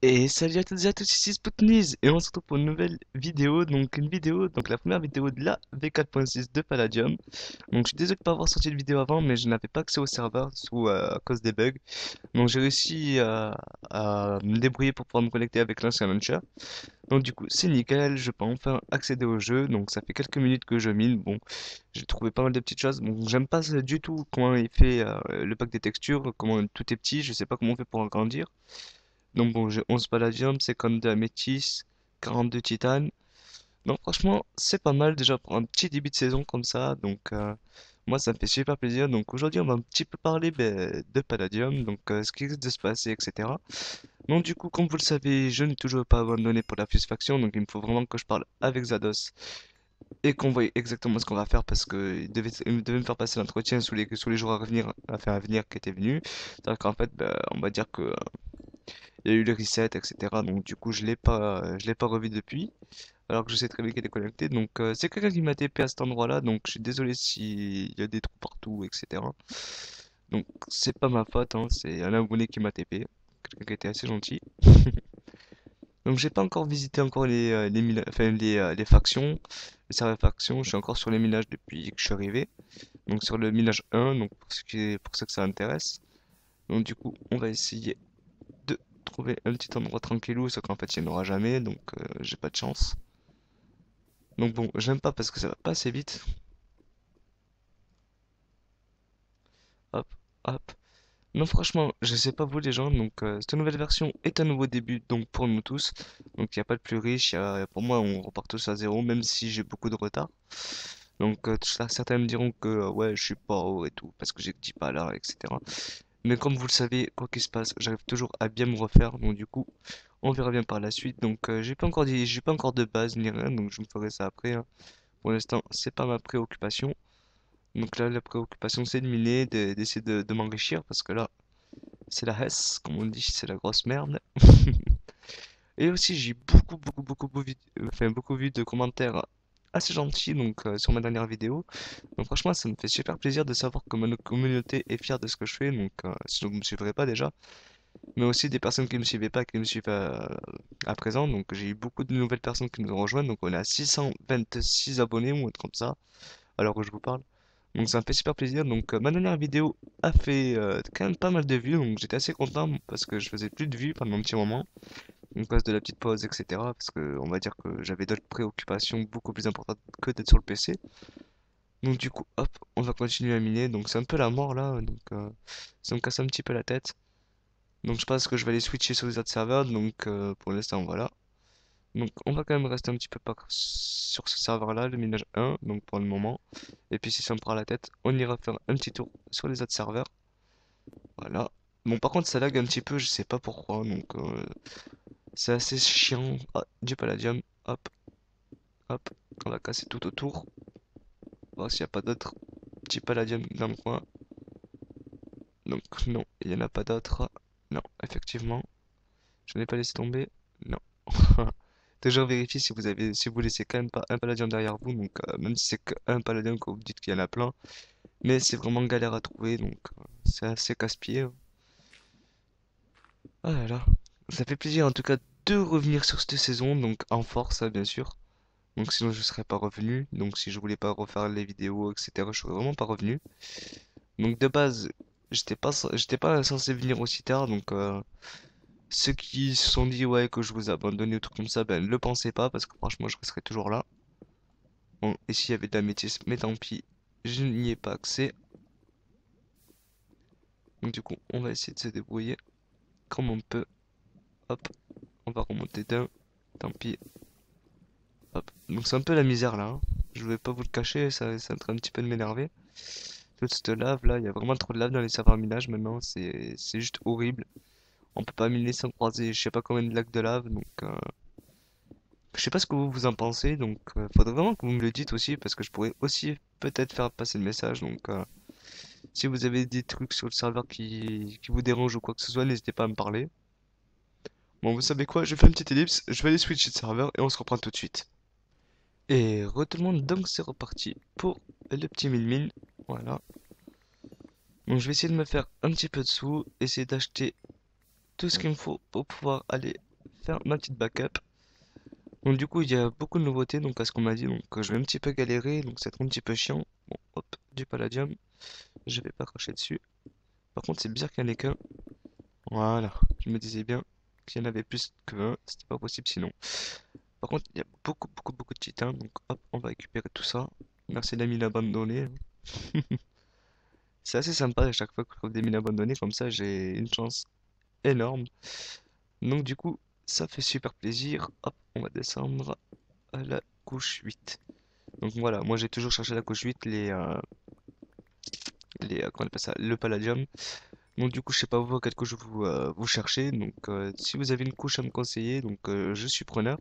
Et salut à toutes et à tous, ici Spoutniz, et on se retrouve pour une nouvelle vidéo, donc la première vidéo de la V4.6 de Palladium. Donc je suis désolé de ne pas avoir sorti de vidéo avant, mais je n'avais pas accès au serveur à cause des bugs. Donc j'ai réussi à me débrouiller pour pouvoir me connecter avec l'ancien launcher. Donc du coup c'est nickel, je peux enfin accéder au jeu, donc ça fait quelques minutes que je mine. Bon, j'ai trouvé pas mal de petites choses, bon j'aime pas du tout comment il fait le pack des textures, comment tout est petit, je sais pas comment on fait pour agrandir. Donc bon, j'ai 11 palladium, 52 améthyste, 42 titane. Donc franchement, c'est pas mal déjà pour un petit début de saison comme ça. Donc moi, ça me fait super plaisir. Donc aujourd'hui, on va un petit peu parler de palladium, donc ce qui risque de se passer, etc. Donc du coup, comme vous le savez, je n'ai toujours pas abandonné pour la Fuse Faction, donc il me faut vraiment que je parle avec Zados et qu'on voit exactement ce qu'on va faire parce que il devait me faire passer l'entretien sous les jours à venir, à venir qui étaient venus. C'est-à-dire qu'en fait, on va dire que il y a eu le reset, etc. Donc du coup, je l'ai pas revu depuis, alors que je sais très bien qu'il est connecté. Donc c'est quelqu'un qui m'a TP à cet endroit-là, donc je suis désolé s'il y a des trous partout, etc. Donc c'est pas ma faute, hein, c'est un abonné qui m'a TP, quelqu'un qui était assez gentil. Donc j'ai pas encore visité encore les factions, les serveurs factions. Je suis encore sur les minages depuis que je suis arrivé. Donc sur le minage 1, donc pour ceux que ça intéresse. Donc du coup, on va essayer de trouver un petit endroit tranquillou, sauf qu'en fait il n'y en aura jamais, donc j'ai pas de chance. Donc bon, j'aime pas parce que ça va pas assez vite. Hop, hop. Non, franchement, je sais pas vous les gens, donc cette nouvelle version est un nouveau début, donc pour nous tous. Donc il n'y a pas de plus riche, pour moi on repart tous à zéro, même si j'ai beaucoup de retard. Donc certains me diront que ouais, je suis pas haut et tout, parce que j'ai dit pas là, etc. Mais comme vous le savez, quoi qu'il se passe, j'arrive toujours à bien me refaire, donc du coup, on verra bien par la suite. Donc j'ai pas encore de base ni rien, donc je me ferai ça après, hein. Pour l'instant, c'est pas ma préoccupation. Donc là, la préoccupation, c'est de miner, d'essayer de m'enrichir, parce que là, c'est la hesse, comme on dit, c'est la grosse merde. Et aussi, j'ai beaucoup vu de commentaires assez gentils donc sur ma dernière vidéo. Donc franchement, ça me fait super plaisir de savoir que ma communauté est fière de ce que je fais. Donc sinon vous me suivrez pas déjà, mais aussi des personnes qui me suivaient pas, qui me suivent à présent. Donc j'ai eu beaucoup de nouvelles personnes qui nous ont rejoints. Donc on est à 626 abonnés ou un truc comme ça, alors que je vous parle. Donc ça me fait super plaisir. Donc ma dernière vidéo a fait quand même pas mal de vues. Donc j'étais assez content parce que je faisais plus de vues pendant un petit moment. Donc passe de la petite pause, etc. Parce que on va dire que j'avais d'autres préoccupations beaucoup plus importantes que d'être sur le PC. Donc du coup, hop, on va continuer à miner. Donc c'est un peu la mort là. Donc ça me casse un petit peu la tête. Donc je pense que je vais aller switcher sur les autres serveurs. Donc pour l'instant, voilà. Donc on va quand même rester un petit peu sur ce serveur-là, le minage 1, donc pour le moment. Et puis si ça me prend la tête, on ira faire un petit tour sur les autres serveurs. Voilà. Bon par contre ça lag un petit peu, je sais pas pourquoi, donc c'est assez chiant. Ah, du palladium, hop, hop, on va casser tout autour. Voir s'il n'y a pas d'autres petits palladium dans le coin. Donc non, il n'y en a pas d'autres. Non, effectivement. Je n'ai pas laissé tomber. Non. Toujours vérifier si vous laissez quand même pas un palladium derrière vous, donc même si c'est qu'un palladium que vous dites qu'il y en a plein, mais c'est vraiment galère à trouver, donc c'est assez casse-pied, hein. Ah là là, ça fait plaisir en tout cas de revenir sur cette saison, donc en force, hein, bien sûr. Donc sinon je serais pas revenu, donc si je voulais pas refaire les vidéos, etc., je serais vraiment pas revenu. Donc de base, j'étais pas censé venir aussi tard, donc ceux qui se sont dit ouais que je vous ai abandonné ou truc comme ça, ben ne le pensez pas parce que franchement je resterai toujours là. Bon, et s'il y avait de la métisse, mais tant pis, je n'y ai pas accès. Donc du coup, on va essayer de se débrouiller comme on peut. Hop, on va remonter d'un. Tant pis. Hop. Donc c'est un peu la misère là, hein. Je vais pas vous le cacher, ça est en train un petit peu de m'énerver. Toute cette lave là, il y a vraiment trop de lave dans les serveurs minage maintenant, c'est juste horrible. On peut pas miner sans croiser je sais pas combien de lacs de lave, donc je sais pas ce que vous en pensez, donc faudrait vraiment que vous me le dites aussi, parce que je pourrais aussi peut-être faire passer le message, donc si vous avez des trucs sur le serveur qui vous dérangent ou quoi que ce soit, n'hésitez pas à me parler. Bon, vous savez quoi, je fais une petite ellipse, je vais aller switcher de serveur et on se reprend tout de suite. Et tout le monde, donc c'est reparti pour le petit mille. Voilà. Donc je vais essayer de me faire un petit peu de sous, essayer d'acheter tout ce qu'il me faut pour pouvoir aller faire ma petite backup. Donc du coup, il y a beaucoup de nouveautés donc à ce qu'on m'a dit, donc je vais un petit peu galérer, donc c'est un petit peu chiant. Bon, hop, du palladium, je vais pas cracher dessus. Par contre, c'est bizarre qu'il n'y en ait qu'un. Voilà, je me disais bien qu'il y en avait plus qu'un, c'était pas possible sinon. Par contre, il y a beaucoup de titans, donc hop, on va récupérer tout ça. Merci la mine abandonnée. C'est assez sympa à chaque fois que je trouve des mines abandonnées, comme ça j'ai une chance énorme. Donc du coup, ça fait super plaisir. Hop, on va descendre à la couche 8. Donc voilà, moi j'ai toujours cherché la couche 8, comment on appelle ça, le palladium. Donc du coup, je sais pas vous quelle couche vous cherchez. Donc si vous avez une couche à me conseiller, donc je suis preneur.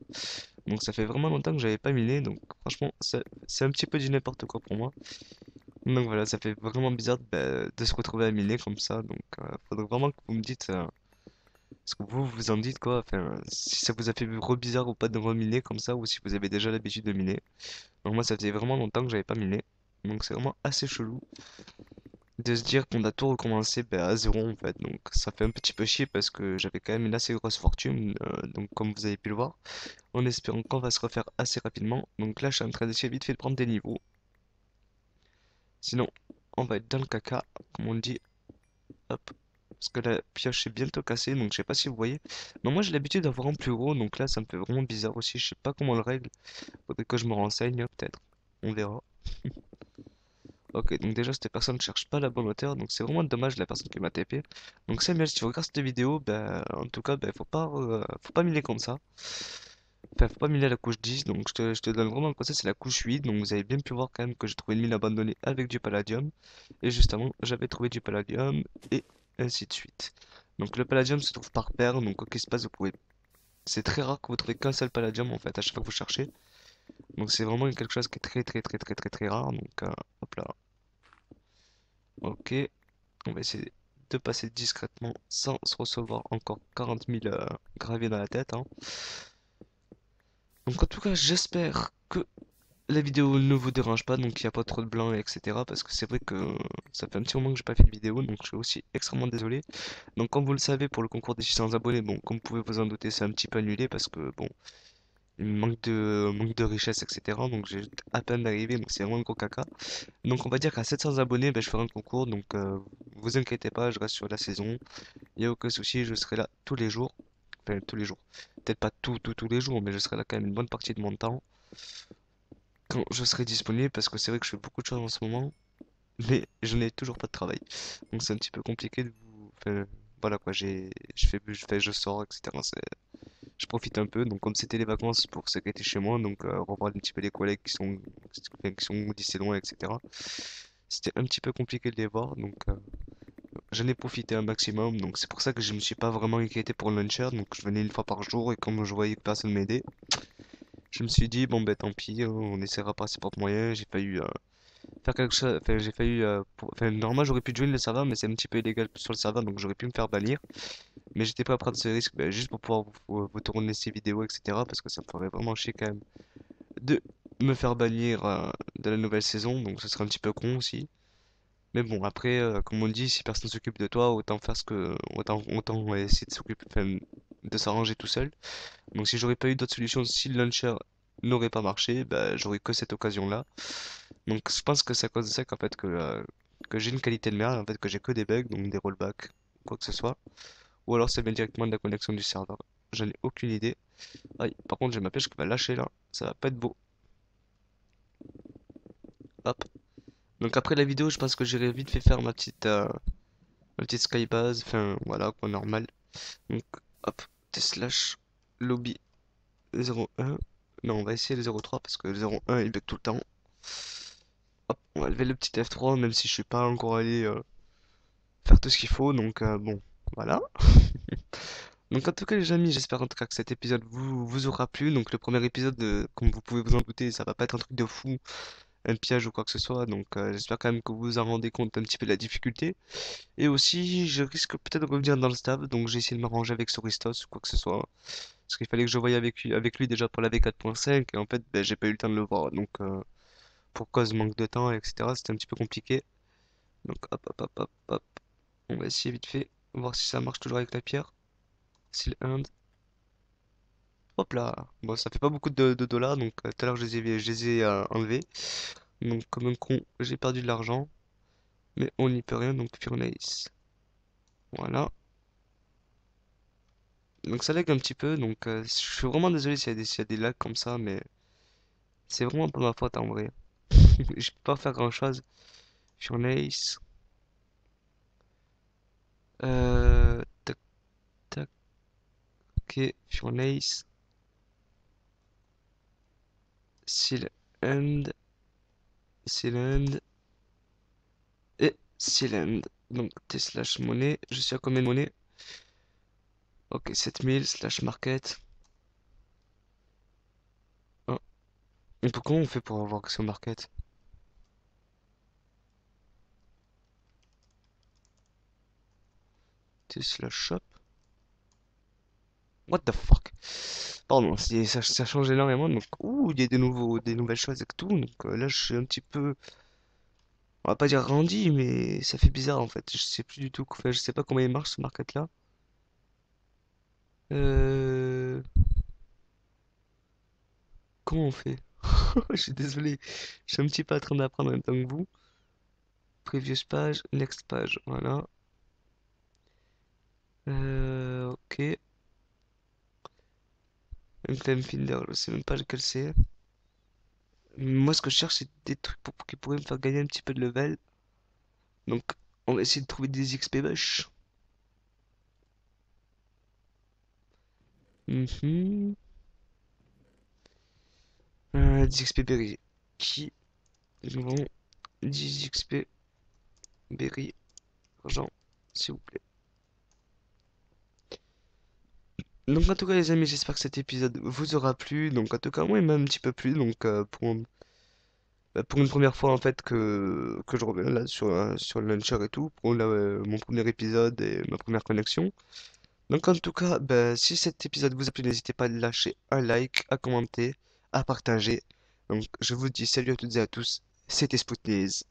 Donc ça fait vraiment longtemps que j'avais pas miné, donc franchement, c'est un petit peu du n'importe quoi pour moi. Donc voilà, ça fait vraiment bizarre de se retrouver à miner comme ça. Donc faudrait vraiment que vous me dites ce que vous en dites quoi. Enfin, si ça vous a fait bizarre ou pas de reminer comme ça, ou si vous avez déjà l'habitude de miner. Donc moi, ça faisait vraiment longtemps que j'avais pas miné. Donc c'est vraiment assez chelou de se dire qu'on a tout recommencé à zéro en fait. Donc ça fait un petit peu chier parce que j'avais quand même une assez grosse fortune. Donc comme vous avez pu le voir, en espérant qu'on va se refaire assez rapidement. Donc là, je suis en train d'essayer vite fait de prendre des niveaux. Sinon, on va être dans le caca, comme on dit. Hop. Parce que la pioche est bientôt cassée, donc je sais pas si vous voyez. Mais moi j'ai l'habitude d'avoir un plus gros, donc là ça me fait vraiment bizarre aussi. Je sais pas comment on le règle. Faudrait que je me renseigne, peut-être. On verra. Ok, donc déjà cette personne ne cherche pas la bonne hauteur, donc c'est vraiment dommage la personne qui m'a TP. Donc Samuel, si tu regardes cette vidéo, en tout cas, faut pas miner comme ça. Enfin, faut pas miner à la couche 10, donc je te donne vraiment le conseil, c'est la couche 8. Donc vous avez bien pu voir quand même que j'ai trouvé une mine abandonnée avec du palladium. Et justement, j'avais trouvé du palladium, et ainsi de suite. Donc le palladium se trouve par paire, donc quoi qu'il se passe, vous pouvez... C'est très rare que vous trouvez qu'un seul palladium en fait à chaque fois que vous cherchez. Donc c'est vraiment quelque chose qui est très rare. Donc hop là. Ok, on va essayer de passer discrètement sans se recevoir encore 40 000 gravés dans la tête, hein. Donc en tout cas, j'espère que la vidéo ne vous dérange pas, donc il n'y a pas trop de blanc, etc. Parce que c'est vrai que ça fait un petit moment que j'ai pas fait de vidéo, donc je suis aussi extrêmement désolé. Donc comme vous le savez, pour le concours des 600 abonnés, bon, comme vous pouvez vous en douter, c'est un petit peu annulé parce que bon, il manque de richesse, etc. Donc j'ai à peine d'arriver, donc c'est vraiment le gros caca. Donc on va dire qu'à 700 abonnés, je ferai un concours, donc vous inquiétez pas, je reste sur la saison. Il n'y a aucun souci, je serai là tous les jours. Enfin, tous les jours. Peut-être pas tous les jours, mais je serai là quand même une bonne partie de mon temps. Quand je serai disponible, parce que c'est vrai que je fais beaucoup de choses en ce moment, mais je n'ai toujours pas de travail. Donc c'est un petit peu compliqué de vous... Enfin, voilà quoi, je sors, etc. Je profite un peu, donc comme c'était les vacances pour ceux qui étaient chez moi, donc revoir un petit peu les collègues qui sont d'ici loin, etc. C'était un petit peu compliqué de les voir, donc j'en ai profité un maximum, donc c'est pour ça que je me suis pas vraiment inquiété pour le launcher, donc je venais une fois par jour et comme je voyais que personne m'aidait, je me suis dit bon ben tant pis, on essaiera par ses propres moyens. J'ai failli faire quelque chose, enfin j'ai failli, enfin normalement j'aurais pu joindre le serveur, mais c'est un petit peu illégal sur le serveur, donc j'aurais pu me faire bannir, mais j'étais pas à prendre ce risque juste pour pouvoir vous tourner ces vidéos, etc. Parce que ça me ferait vraiment chier quand même de me faire bannir de la nouvelle saison, donc ce serait un petit peu con aussi. Mais bon, après, comme on dit, si personne s'occupe de toi, autant faire autant essayer de s'occuper, enfin, de s'arranger tout seul. Donc si j'aurais pas eu d'autres solutions, si le launcher n'aurait pas marché, bah, j'aurais que cette occasion-là. Donc je pense que c'est à cause de ça qu'en fait que j'ai une qualité de merde, en fait que j'ai que des bugs, donc des rollbacks, quoi que ce soit. Ou alors ça vient directement de la connexion du serveur. J'en ai aucune idée. Aïe, par contre j'ai ma pêche qui va lâcher là, ça va pas être beau. Hop. Donc après la vidéo, je pense que j'irai vite fait faire ma petite skybase, enfin voilà quoi, normal. Donc hop, t/slash lobby 01. Non, on va essayer le 03 parce que le 01 il bug tout le temps. Hop, on va lever le petit F3 même si je suis pas encore allé faire tout ce qu'il faut. Donc bon, voilà. Donc en tout cas les amis, j'espère en tout cas que cet épisode vous aura plu. Donc le premier épisode, comme vous pouvez vous en douter, ça va pas être un truc de fou, un piège ou quoi que ce soit. Donc j'espère quand même que vous vous en rendez compte un petit peu de la difficulté. Et aussi, je risque peut-être de revenir dans le stab, donc j'ai essayé de m'arranger avec Soristos ou quoi que ce soit. Parce qu'il fallait que je voie avec lui déjà pour la V4.5, et en fait, j'ai pas eu le temps de le voir. Donc pour cause manque de temps, etc., c'était un petit peu compliqué. Donc hop. On va essayer vite fait, voir si ça marche toujours avec la pierre. Seal Hand. Hop là. Bon, ça fait pas beaucoup de dollars, donc tout à l'heure je les ai enlevés. Donc comme un con, j'ai perdu de l'argent, mais on n'y peut rien, donc Furnace. Voilà. Donc ça lag un petit peu, donc je suis vraiment désolé s'il y a des lags comme ça, mais c'est vraiment pas ma faute en vrai. Je peux pas faire grand-chose. Furnace. Tac tac. Ok, Furnace. Seal End. Seal End. Et Seal End. Donc T slash monnaie. Je suis à combien de monnaie? Ok, 7000 slash market. Ah. Et comment on fait pour avoir accès au market? T slash shop. What the fuck? Pardon, ça change énormément. Donc, ouh, il y a des nouvelles choses et tout. Donc là, je suis un petit peu, on va pas dire rendu, mais ça fait bizarre en fait. Je sais plus du tout, enfin, je sais pas comment il marche ce market-là. Euh, Comment on fait? Je suis désolé, je suis un petit peu en train d'apprendre en même temps que vous. Previous page, next page, voilà. Ok. Un claim finder, je sais même pas lequel c'est. Moi, ce que je cherche, c'est des trucs qui pourraient me faire gagner un petit peu de level. Donc, on va essayer de trouver des XP bush. Mhm. 10 XP berry. Qui vont 10 XP berry argent, s'il vous plaît. Donc en tout cas les amis, j'espère que cet épisode vous aura plu. Donc en tout cas moi il m'a un petit peu plu. Donc pour une première fois en fait que je reviens là sur le launcher et tout, pour mon premier épisode et ma première connexion. Donc en tout cas, bah, si cet épisode vous a plu, n'hésitez pas à lâcher un like, à commenter, à partager. Donc je vous dis salut à toutes et à tous, c'était Spoutniz.